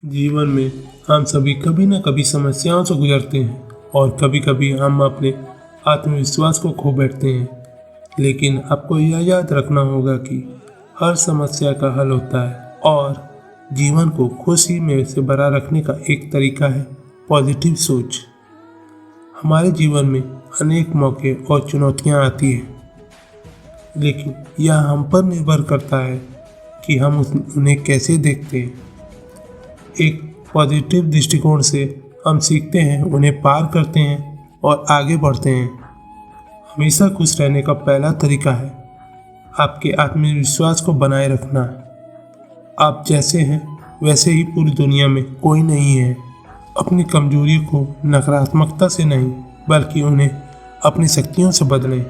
जीवन में हम सभी कभी न कभी समस्याओं से गुजरते हैं और कभी कभी हम अपने आत्मविश्वास को खो बैठते हैं। लेकिन आपको यह याद रखना होगा कि हर समस्या का हल होता है और जीवन को खुशी में से भरा रखने का एक तरीका है पॉजिटिव सोच। हमारे जीवन में अनेक मौके और चुनौतियां आती हैं, लेकिन यह हम पर निर्भर करता है कि हम उन्हें कैसे देखते हैं। एक पॉजिटिव दृष्टिकोण से हम सीखते हैं, उन्हें पार करते हैं और आगे बढ़ते हैं। हमेशा खुश रहने का पहला तरीका है आपके आत्मविश्वास को बनाए रखना। आप जैसे हैं वैसे ही पूरी दुनिया में कोई नहीं है। अपनी कमजोरियों को नकारात्मकता से नहीं बल्कि उन्हें अपनी शक्तियों से बदलें।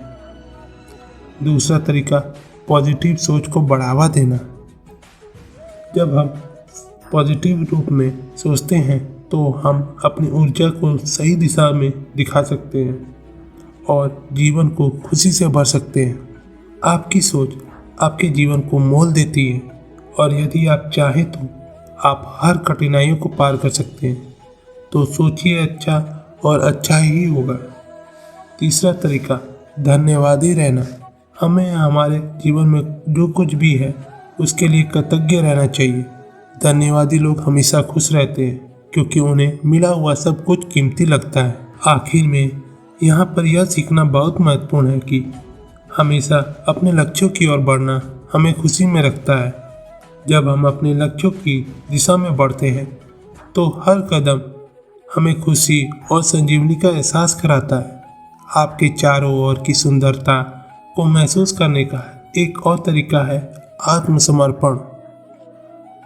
दूसरा तरीका पॉजिटिव सोच को बढ़ावा देना। जब हम पॉजिटिव रूप में सोचते हैं तो हम अपनी ऊर्जा को सही दिशा में दिखा सकते हैं और जीवन को खुशी से भर सकते हैं। आपकी सोच आपके जीवन को मोल देती है और यदि आप चाहें तो आप हर कठिनाइयों को पार कर सकते हैं। तो सोचिए अच्छा और अच्छा ही होगा। तीसरा तरीका धन्यवादी रहना। हमें हमारे जीवन में जो कुछ भी है उसके लिए कृतज्ञ रहना चाहिए। धन्यवादी लोग हमेशा खुश रहते हैं क्योंकि उन्हें मिला हुआ सब कुछ कीमती लगता है। आखिर में यहाँ पर यह सीखना बहुत महत्वपूर्ण है कि हमेशा अपने लक्ष्यों की ओर बढ़ना हमें खुशी में रखता है। जब हम अपने लक्ष्यों की दिशा में बढ़ते हैं तो हर कदम हमें खुशी और संजीवनी का एहसास कराता है। आपके चारों ओर की सुंदरता को महसूस करने का एक और तरीका है आत्मसमर्पण।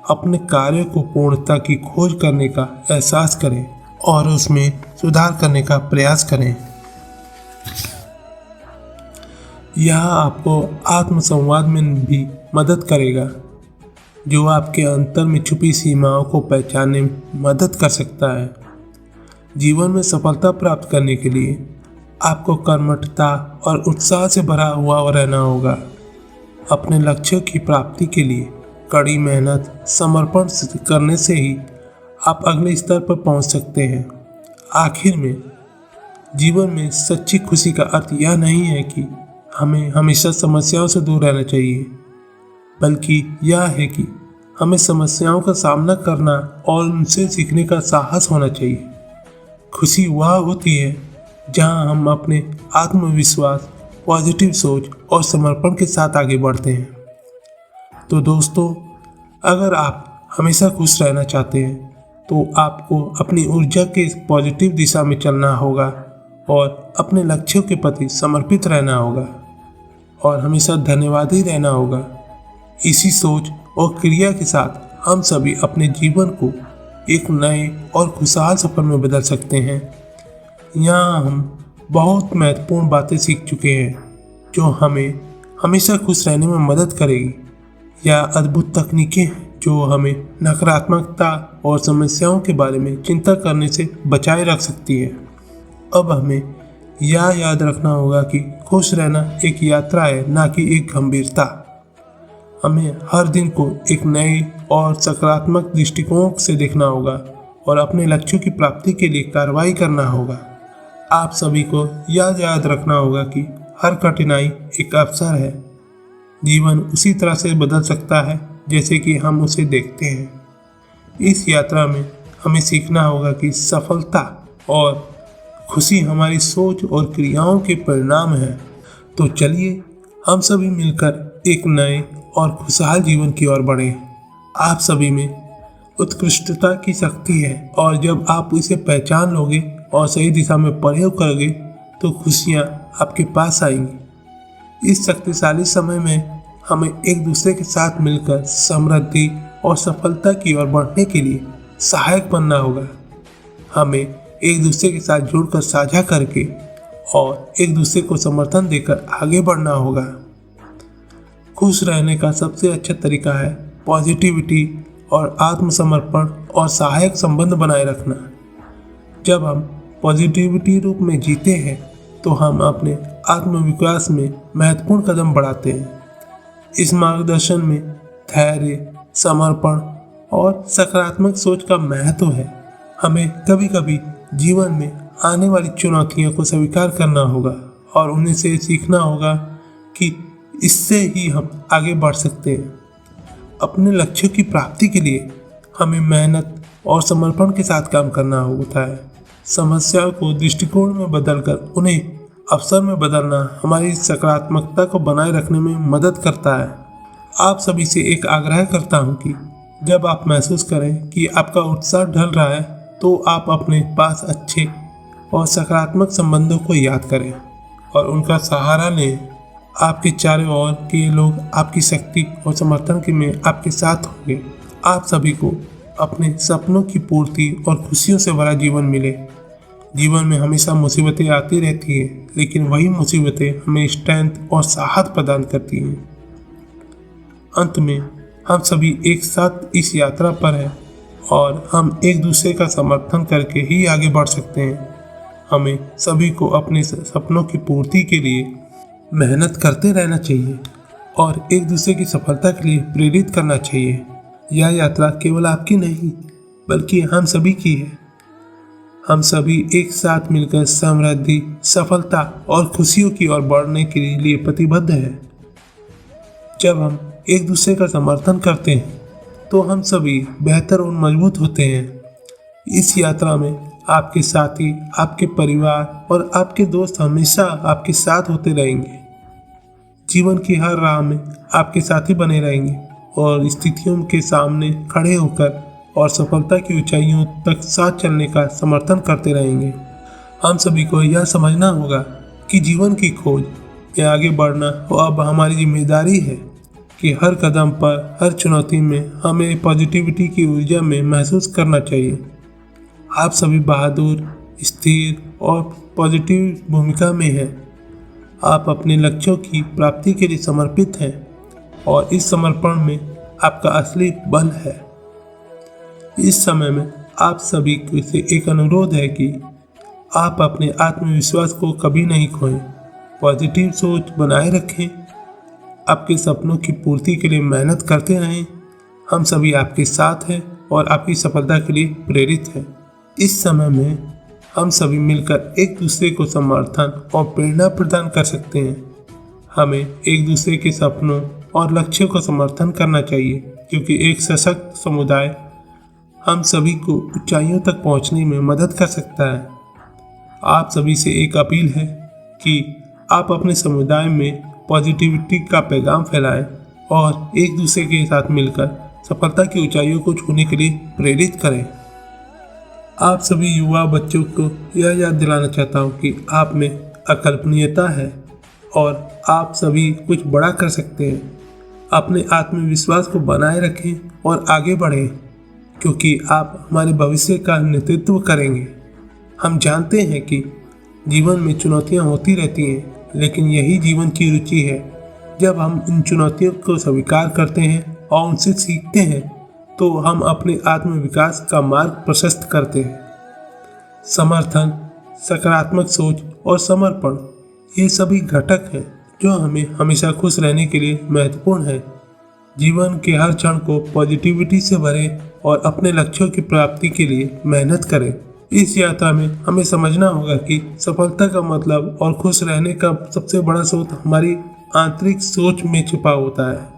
अपने कार्य को पूर्णता की खोज करने का एहसास करें और उसमें सुधार करने का प्रयास करें। यह आपको आत्मसंवाद में भी मदद करेगा, जो आपके अंतर में छुपी सीमाओं को पहचानने में मदद कर सकता है। जीवन में सफलता प्राप्त करने के लिए आपको कर्मठता और उत्साह से भरा हुआ रहना होगा। अपने लक्ष्यों की प्राप्ति के लिए कड़ी मेहनत समर्पण करने से ही आप अगले स्तर पर पहुंच सकते हैं। आखिर में जीवन में सच्ची खुशी का अर्थ यह नहीं है कि हमें हमेशा समस्याओं से दूर रहना चाहिए, बल्कि यह है कि हमें समस्याओं का सामना करना और उनसे सीखने का साहस होना चाहिए। खुशी वह होती है जहां हम अपने आत्मविश्वास, पॉजिटिव सोच और समर्पण के साथ आगे बढ़ते हैं। तो दोस्तों, अगर आप हमेशा खुश रहना चाहते हैं तो आपको अपनी ऊर्जा के पॉजिटिव दिशा में चलना होगा और अपने लक्ष्यों के प्रति समर्पित रहना होगा और हमेशा धन्यवादी रहना होगा। इसी सोच और क्रिया के साथ हम सभी अपने जीवन को एक नए और खुशहाल सफर में बदल सकते हैं। यहाँ हम बहुत महत्वपूर्ण बातें सीख चुके हैं जो हमें हमेशा खुश रहने में मदद करेगी। यह अद्भुत तकनीकें हैं जो हमें नकारात्मकता और समस्याओं के बारे में चिंता करने से बचाए रख सकती है। अब हमें यह याद रखना होगा कि खुश रहना एक यात्रा है, ना कि एक गंभीरता। हमें हर दिन को एक नए और सकारात्मक दृष्टिकोण से देखना होगा और अपने लक्ष्यों की प्राप्ति के लिए कार्रवाई करना होगा। आप सभी को यह याद रखना होगा कि हर कठिनाई एक अवसर है। जीवन उसी तरह से बदल सकता है जैसे कि हम उसे देखते हैं। इस यात्रा में हमें सीखना होगा कि सफलता और खुशी हमारी सोच और क्रियाओं के परिणाम है। तो चलिए हम सभी मिलकर एक नए और खुशहाल जीवन की ओर बढ़ें। आप सभी में उत्कृष्टता की शक्ति है और जब आप इसे पहचान लोगे और सही दिशा में प्रयोग करोगे तो खुशियाँ आपके पास आएंगी। इस शक्तिशाली समय में हमें एक दूसरे के साथ मिलकर समृद्धि और सफलता की ओर बढ़ने के लिए सहायक बनना होगा। हमें एक दूसरे के साथ जुड़कर साझा करके और एक दूसरे को समर्थन देकर आगे बढ़ना होगा। खुश रहने का सबसे अच्छा तरीका है पॉजिटिविटी और आत्मसमर्पण और सहायक संबंध बनाए रखना। जब हम पॉजिटिविटी रूप में जीते हैं तो हम अपने आत्मविश्वास में महत्वपूर्ण कदम बढ़ाते हैं। इस मार्गदर्शन में धैर्य, समर्पण और सकारात्मक सोच का महत्व है। हमें कभी कभी जीवन में आने वाली चुनौतियों को स्वीकार करना होगा और उन्हें से सीखना होगा कि इससे ही हम आगे बढ़ सकते हैं। अपने लक्ष्यों की प्राप्ति के लिए हमें मेहनत और समर्पण के साथ काम करना होता है। समस्याओं को दृष्टिकोण में बदलकर उन्हें अवसर में बदलना हमारी सकारात्मकता को बनाए रखने में मदद करता है। आप सभी से एक आग्रह करता हूँ कि जब आप महसूस करें कि आपका उत्साह ढल रहा है तो आप अपने पास अच्छे और सकारात्मक संबंधों को याद करें और उनका सहारा लें। आपके चारों ओर के लोग आपकी शक्ति और समर्थन के में आपके साथ होंगे। आप सभी को अपने सपनों की पूर्ति और खुशियों से भरा जीवन मिले। जीवन में हमेशा मुसीबतें आती रहती हैं, लेकिन वही मुसीबतें हमें स्ट्रेंथ और साहस प्रदान करती हैं। अंत में हम सभी एक साथ इस यात्रा पर हैं और हम एक दूसरे का समर्थन करके ही आगे बढ़ सकते हैं। हमें सभी को अपने सपनों की पूर्ति के लिए मेहनत करते रहना चाहिए और एक दूसरे की सफलता के लिए प्रेरित करना चाहिए। यह यात्रा केवल आपकी नहीं बल्कि हम सभी की है। हम सभी एक साथ मिलकर समृद्धि, सफलता और खुशियों की ओर बढ़ने के लिए प्रतिबद्ध हैं। जब हम एक दूसरे का समर्थन करते हैं तो हम सभी बेहतर और मजबूत होते हैं। इस यात्रा में आपके साथी, आपके परिवार और आपके दोस्त हमेशा आपके साथ होते रहेंगे। जीवन की हर राह में आपके साथी बने रहेंगे और स्थितियों के सामने खड़े होकर और सफलता की ऊंचाइयों तक साथ चलने का समर्थन करते रहेंगे। हम सभी को यह समझना होगा कि जीवन की खोज या आगे बढ़ना अब हमारी जिम्मेदारी है कि हर कदम पर, हर चुनौती में हमें पॉजिटिविटी की ऊर्जा में महसूस करना चाहिए। आप सभी बहादुर, स्थिर और पॉजिटिव भूमिका में हैं। आप अपने लक्ष्यों की प्राप्ति के लिए समर्पित हैं और इस समर्पण में आपका असली बल है। इस समय में आप सभी से एक अनुरोध है कि आप अपने आत्मविश्वास को कभी नहीं खोएं, पॉजिटिव सोच बनाए रखें, आपके सपनों की पूर्ति के लिए मेहनत करते रहें। हम सभी आपके साथ हैं और आपकी सफलता के लिए प्रेरित हैं। इस समय में हम सभी मिलकर एक दूसरे को समर्थन और प्रेरणा प्रदान कर सकते हैं। हमें एक दूसरे के सपनों और लक्ष्यों का समर्थन करना चाहिए क्योंकि एक सशक्त समुदाय हम सभी को ऊंचाइयों तक पहुंचने में मदद कर सकता है। आप सभी से एक अपील है कि आप अपने समुदाय में पॉजिटिविटी का पैगाम फैलाएं और एक दूसरे के साथ मिलकर सफलता की ऊंचाइयों को छूने के लिए प्रेरित करें। आप सभी युवा बच्चों को यह याद दिलाना चाहता हूँ कि आप में अकल्पनीयता है और आप सभी कुछ बड़ा कर सकते हैं। अपने आत्मविश्वास को बनाए रखें और आगे बढ़ें क्योंकि आप हमारे भविष्य का नेतृत्व करेंगे। हम जानते हैं कि जीवन में चुनौतियां होती रहती हैं, लेकिन यही जीवन की रुचि है। जब हम इन चुनौतियों को स्वीकार करते हैं और उनसे सीखते हैं तो हम अपने आत्मविकास का मार्ग प्रशस्त करते हैं। समर्थन, सकारात्मक सोच और समर्पण ये सभी घटक हैं जो हमें हमेशा खुश रहने के लिए महत्वपूर्ण है। जीवन के हर क्षण को पॉजिटिविटी से भरें और अपने लक्ष्यों की प्राप्ति के लिए मेहनत करें। इस यात्रा में हमें समझना होगा कि सफलता का मतलब और खुश रहने का सबसे बड़ा स्रोत हमारी आंतरिक सोच में छिपा होता है।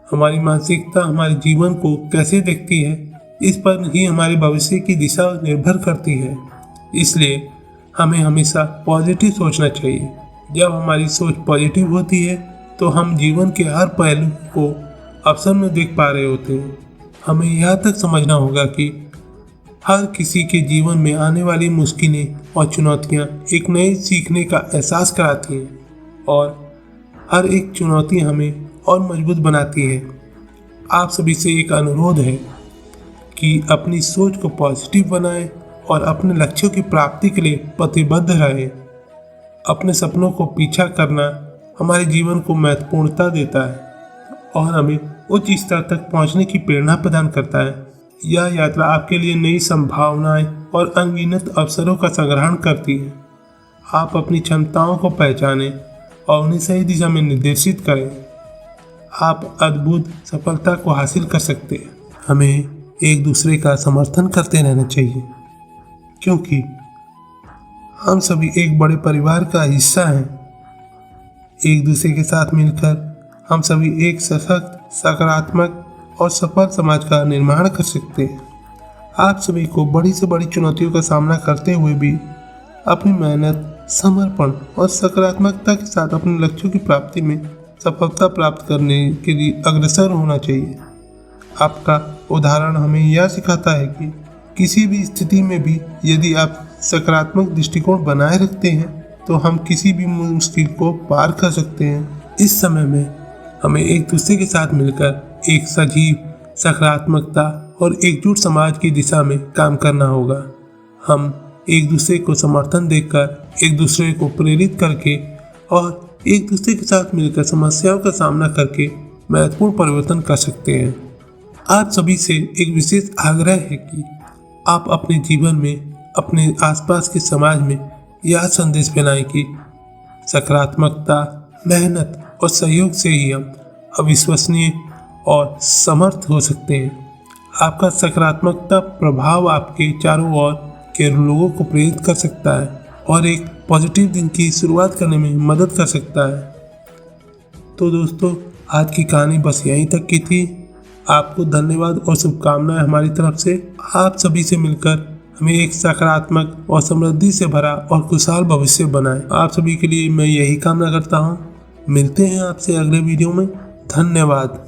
हमारी मानसिकता हमारे जीवन को कैसे देखती है, इस पर ही हमारे भविष्य की दिशा निर्भर करती है। इसलिए हमें हमेशा पॉजिटिव सोचना चाहिए। जब हमारी सोच पॉजिटिव होती है तो हम जीवन के हर पहलू को अवसर में देख पा रहे होते हैं। हमें यह तक समझना होगा कि हर किसी के जीवन में आने वाली मुश्किलें और चुनौतियां एक नए सीखने का एहसास कराती हैं और हर एक चुनौती हमें और मजबूत बनाती है। आप सभी से एक अनुरोध है कि अपनी सोच को पॉजिटिव बनाएं और अपने लक्ष्यों की प्राप्ति के लिए प्रतिबद्ध रहें। अपने सपनों को पीछा करना हमारे जीवन को महत्वपूर्णता देता है और हमें उच्च स्तर तक पहुंचने की प्रेरणा प्रदान करता है। यह यात्रा आपके लिए नई संभावनाएं और अनगिनत अवसरों का संग्रहण करती है। आप अपनी क्षमताओं को पहचानें और उन्हें सही दिशा में निर्देशित करें। आप अद्भुत सफलता को हासिल कर सकते हैं। हमें एक दूसरे का समर्थन करते रहना चाहिए, क्योंकि हम सभी एक बड़े परिवार का हिस्सा हैं। एक दूसरे के साथ मिलकर हम सभी एक सशक्त, सकारात्मक और सफल समाज का निर्माण कर सकते हैं। आप सभी को बड़ी से बड़ी चुनौतियों का सामना करते हुए भी अपनी मेहनत, समर्पण और सकारात्मकता के साथ अपने लक्ष्यों की प्राप्ति में सफलता प्राप्त करने के लिए अग्रसर होना चाहिए। आपका उदाहरण हमें यह सिखाता है कि किसी भी स्थिति में भी यदि आप सकारात्मक दृष्टिकोण बनाए रखते हैं तो हम किसी भी मुश्किल को पार कर सकते हैं। इस समय में हमें एक दूसरे के साथ मिलकर एक सजीव, सकारात्मकता और एकजुट समाज की दिशा में काम करना होगा। हम एक दूसरे को समर्थन देकर, एक दूसरे को प्रेरित करके और एक दूसरे के साथ मिलकर समस्याओं का सामना करके महत्वपूर्ण परिवर्तन कर सकते हैं। आप सभी से एक विशेष आग्रह है कि आप अपने जीवन में, अपने आसपास के समाज में यह संदेश फैलाएं कि सकारात्मकता, मेहनत और सहयोग से ही हम अविश्वसनीय और समर्थ हो सकते हैं। आपका सकारात्मकता प्रभाव आपके चारों ओर के लोगों को प्रेरित कर सकता है और एक पॉजिटिव दिन की शुरुआत करने में मदद कर सकता है। तो दोस्तों, आज की कहानी बस यहीं तक की थी। आपको धन्यवाद और शुभकामनाएं हमारी तरफ से। आप सभी से मिलकर हमें एक सकारात्मक और समृद्धि से भरा और खुशहाल भविष्य बनाएं। आप सभी के लिए मैं यही कामना करता हूँ। मिलते हैं आपसे अगले वीडियो में। धन्यवाद।